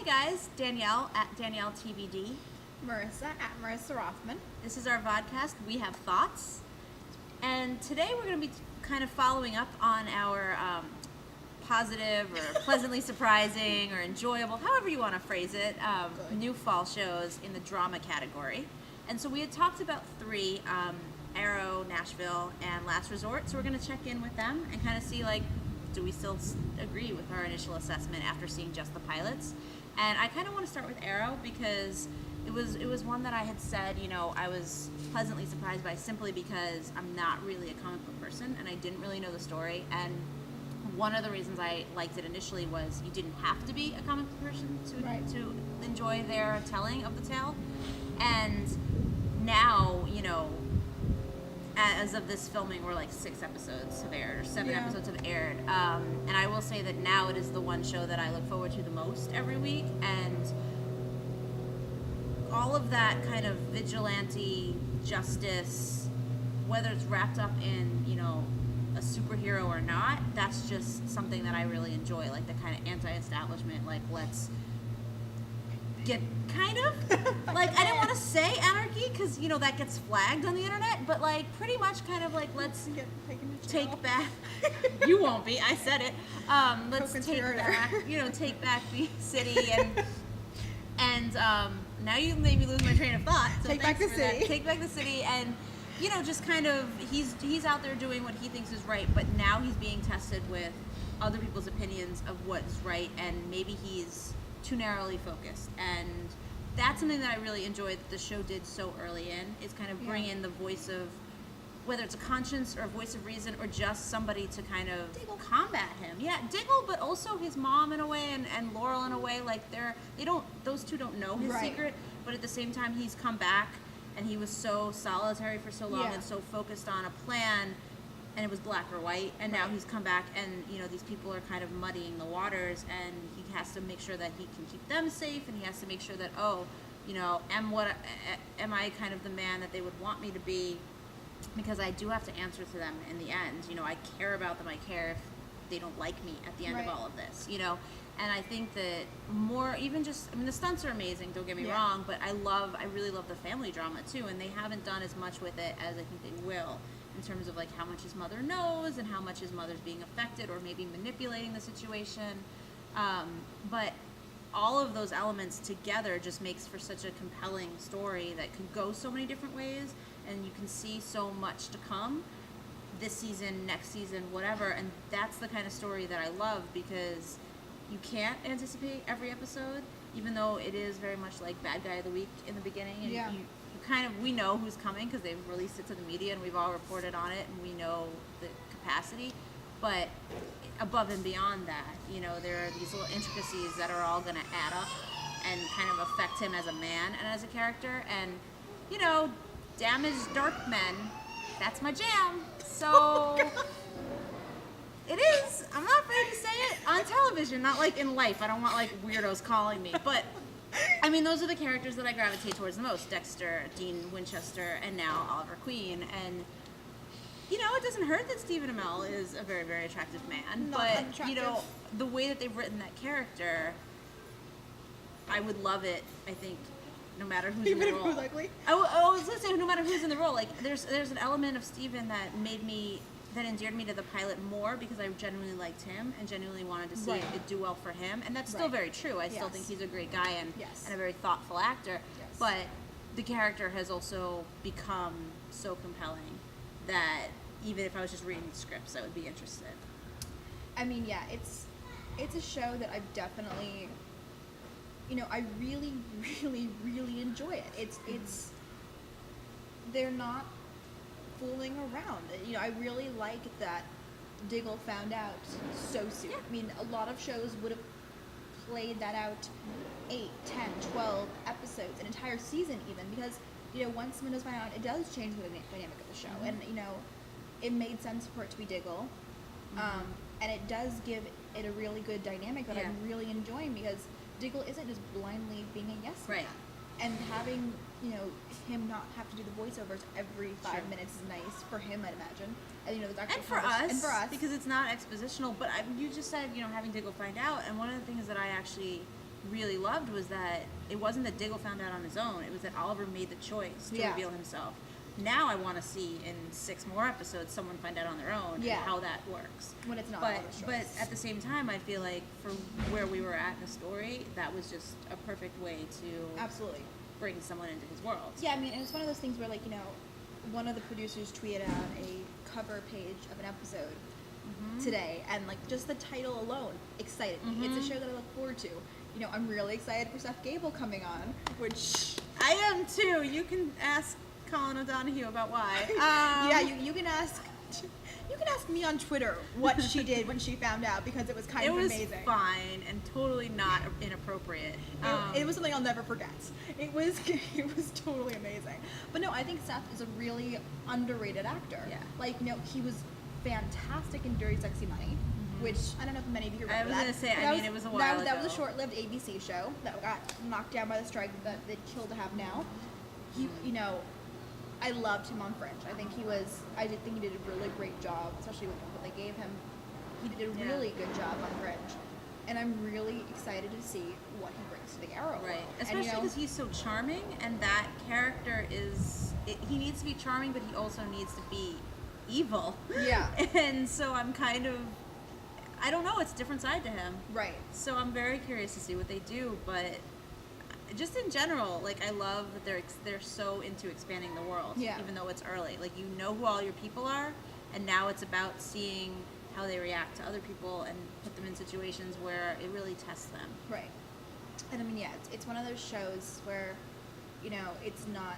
Hi guys, Danielle at Danielle TBD. Marisa at Marisa Rothman. This is our Vodcast, We Have Thoughts. And today we're going to be kind of following up on our positive or pleasantly surprising or enjoyable, however you want to phrase it, new fall shows in the drama category. And so we had talked about three, Arrow, Nashville, and Last Resort. So we're going to check in with them and kind of see, like, do we still agree with our initial assessment after seeing just the pilots? And I kind of want to start with Arrow because it was one that I had said, you know, I was pleasantly surprised by simply because I'm not really a comic book person and I didn't really know the story. And one of the reasons I liked it initially was you didn't have to be a comic book person to enjoy their telling of the tale. And now, you know, as of this filming, we're like 6 episodes have aired, or 7 episodes have aired. And I will say that now it is the one show that I look forward to the most every week. And all of that kind of vigilante justice, whether it's wrapped up in, you know, a superhero or not, that's just something that I really enjoy. Like the kind of anti-establishment, like let's get kind of like I didn't want to say anarchy because you know that gets flagged on the internet, but like pretty much kind of like let's take back. You won't be. I said it. Let's take back. You know, take back the city and now you made me lose my train of thought. So take back the city. That. Take back the city and. You know, just kind of, he's out there doing what he thinks is right, but now he's being tested with other people's opinions of what's right, and maybe he's too narrowly focused. And that's something that I really enjoyed that the show did so early in, is kind of bring in the voice of, whether it's a conscience or a voice of reason or just somebody to kind of combat him. Yeah, Diggle, but also his mom in a way and Laurel in a way, like those two don't know his secret, but at the same time he's come back. And he was so solitary for so long and so focused on a plan, and it was black or white. And now he's come back, and you know these people are kind of muddying the waters, and he has to make sure that he can keep them safe, and he has to make sure that you know, am I kind of the man that they would want me to be? Because I do have to answer to them in the end. You know, I care about them. I care if they don't like me at the end of all of this. You know. And I think that more, even just, I mean, the stunts are amazing, don't get me wrong, but I really love the family drama too, and they haven't done as much with it as I think they will, in terms of like how much his mother knows and how much his mother's being affected or maybe manipulating the situation. But all of those elements together just makes for such a compelling story that could go so many different ways, and you can see so much to come this season, next season, whatever, and that's the kind of story that I love because you can't anticipate every episode, even though it is very much like Bad Guy of the Week in the beginning. And you kind of, we know who's coming because they've released it to the media and we've all reported on it and we know the capacity. But above and beyond that, you know, there are these little intricacies that are all going to add up and kind of affect him as a man and as a character. And, you know, damaged dark men, that's my jam. So... It is. I'm not afraid to say it on television, not like in life. I don't want like weirdos calling me. But, I mean, those are the characters that I gravitate towards the most. Dexter, Dean Winchester, and now Oliver Queen. And, you know, it doesn't hurt that Stephen Amell is a very, very attractive man. Not but, unattractive. You know, the way that they've written that character, I would love it, I think, no matter who's even in the role. Even if who's likely? I was going to say no matter who's in the role. Like, there's an element of Stephen that endeared me to the pilot more because I genuinely liked him and genuinely wanted to see it do well for him. And that's still very true. I still think he's a great guy and a very thoughtful actor. Yes. But the character has also become so compelling that even if I was just reading scripts, I would be interested. I mean, yeah, it's a show that I've definitely, you know, I really, really, really enjoy it. It's they're not fooling around. You know, I really like that Diggle found out so soon. Yeah. I mean, a lot of shows would have played that out 8, 10, 12 episodes, an entire season even, because, you know, once someone does find out, it does change the dynamic of the show. Mm-hmm. And, you know, it made sense for it to be Diggle. And it does give it a really good dynamic that I'm really enjoying because Diggle isn't just blindly being a yes man. And having, you know, him not have to do the voiceovers every 5 minutes is nice for him, I'd imagine. And, you know, there's actually and for us, because it's not expositional. But you just said, you know, having Diggle find out. And one of the things that I actually really loved was that it wasn't that Diggle found out on his own. It was that Oliver made the choice to reveal himself. Now I want to see in 6 more episodes someone find out on their own and how that works. When it's not Oliver's choice. But at the same time, I feel like for where we were at in the story, that was just a perfect way to absolutely bring someone into his world. Yeah, I mean, it was one of those things where, like, you know, one of the producers tweeted out a cover page of an episode today, and, like, just the title alone excited me. It's a show that I look forward to. You know, I'm really excited for Seth Gable coming on, which... I am too. You can ask Colin O'Donoghue about why. Yeah, you can ask... You can ask me on Twitter what she did when she found out, because it was kind of amazing. It was fine and totally not inappropriate. It was something I'll never forget. It was totally amazing. But no, I think Seth is a really underrated actor. Yeah. Like, you know, he was fantastic in Dirty Sexy Money, which I don't know if many of you remember that. I was going to say, I mean, it was a while ago. That was a short-lived ABC show that got knocked down by the strike that they'd kill to have now. He, you know, I loved him on Fringe. I think he did a really great job, especially with what they gave him. He did a really good job on Fringe. And I'm really excited to see what he brings to the Arrow world. Right. Especially because he's so charming, and that character he needs to be charming, but he also needs to be evil. Yeah. And so I'm kind of, I don't know, it's a different side to him. Right. So I'm very curious to see what they do, but just in general, like, I love that they're so into expanding the world, even though it's early. Like, you know who all your people are, and now it's about seeing how they react to other people and put them in situations where it really tests them. Right. And I mean, yeah, it's one of those shows where, you know, it's not...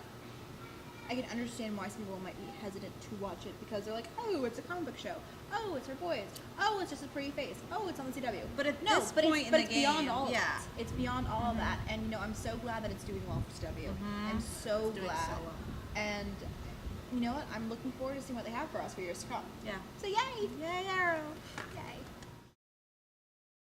I can understand why some people might be hesitant to watch it, because they're like, oh, it's a comic book show. Oh, it's for boys. Oh, it's just a pretty face. Oh, it's on the CW. But at this point in the game, beyond all of that. It's beyond all of that. And, you know, I'm so glad that it's doing well for CW. I'm so glad. So well. And you know what? I'm looking forward to seeing what they have for us for years to come. Yeah. So yay! Yay, Arrow! Yay!